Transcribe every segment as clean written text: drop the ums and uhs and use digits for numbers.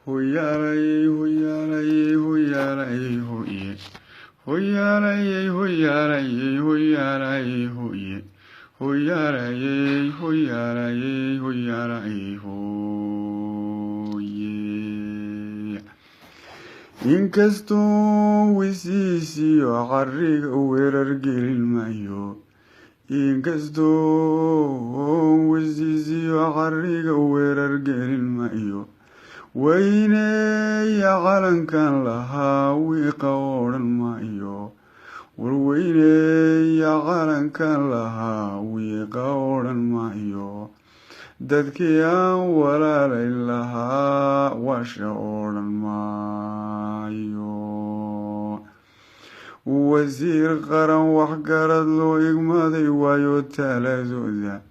Hoyalay, hoyalay, hoyalay, hoye. Hoyalay, hoyalay, hoyalay, hoye. Hoyalay, hoyalay, hoyalay, hoye. Inkastoo wisiisiyo carriga weerar gelin maayo. Inkastoo wisiisiyo carriga weerar gelin maayo. Weyneeya calankan lahaa wiiqa odhan maayo. Warweyneeya calankan lahaa wiiqa odhan maayo. Dadkii aan walaalay lahaa washa odhan maayo. Wasiir qaran waxgarad loo igmaday waayo taladooda.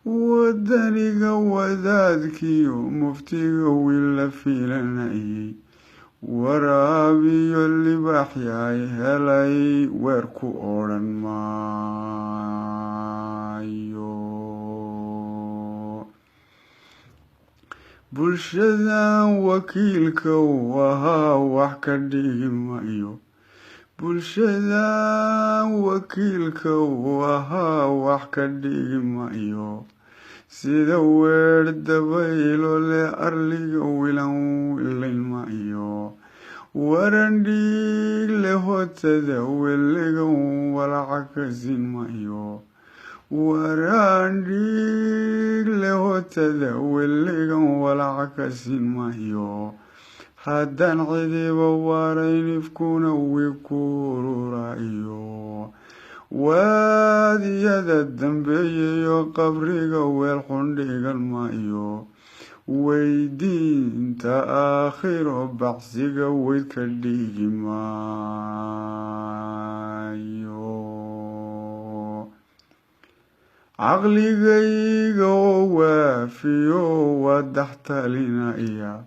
Wadaniga wadaadkiyo muftiga wiil la fiilanayay. Waraabiyo libaaxyaay helay weer ku odhan maayo. Bulshadan wakiilka u ahaa wax ka dhigi maayo. Bulshadan wakiilka u ahaa wax ka dhigi maayo. Sida weer dabaylo leh arliga wilan wilayn maayo. Waran dhiig leh hotada weligan walaca ka siin maayo. Waran dhiig leh hotada weligan walaca ka siin maayo. Haddaan cidiba waarayn ifkuna wii ku ururayo. Waadiyada dambeeyayo qabriga weel xundhigan maayo. Weydiinta aakhiro baxsiga weyd ka dhigi maayo. Caqligayga oo waafiyo waa daxtalinaya.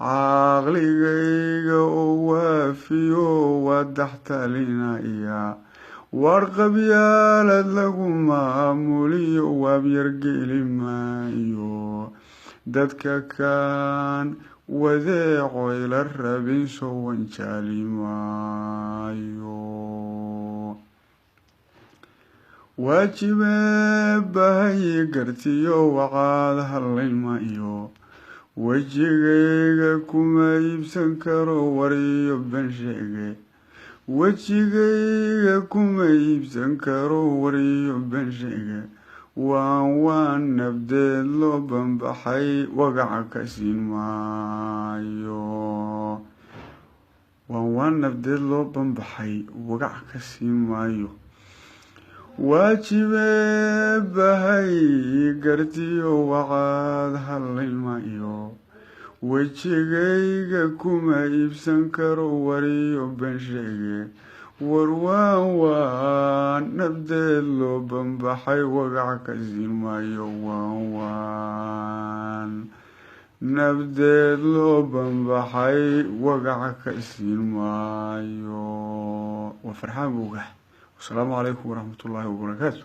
Caqligayga oo waafiyo waa daxtalinaya. Warqabyaalad lagu maamuliyo waabyargeli maayo. Dadka kan wadeeco ila rabin soo wanjaali maayo. Waajibee bahaye gartiyo waqaad hadlayn maayo. Wejigayga kuma iibsan karo wariyo ben sheege. Wejigayga kuma iibsan karo wariyo ben sheege. Waan nabdeed loo banbaxay wagaca ka siin maayo. Waan nabdeed loo banbaxay wagaca ka siin maayo. Waajibee bahay gartiyo waqaad hadlayn maayo. Wejigayga kuma iibsan karo wariyo ben sheege. Waan nabdeed loo banbaxay wagaca ka siin maayo. Waan nabdeed loo banbaxay wagaca ka siin maayo. Waa Farxaan Buugax. Wasalaamu calaykum waraxmatullaahi wabarakaatu.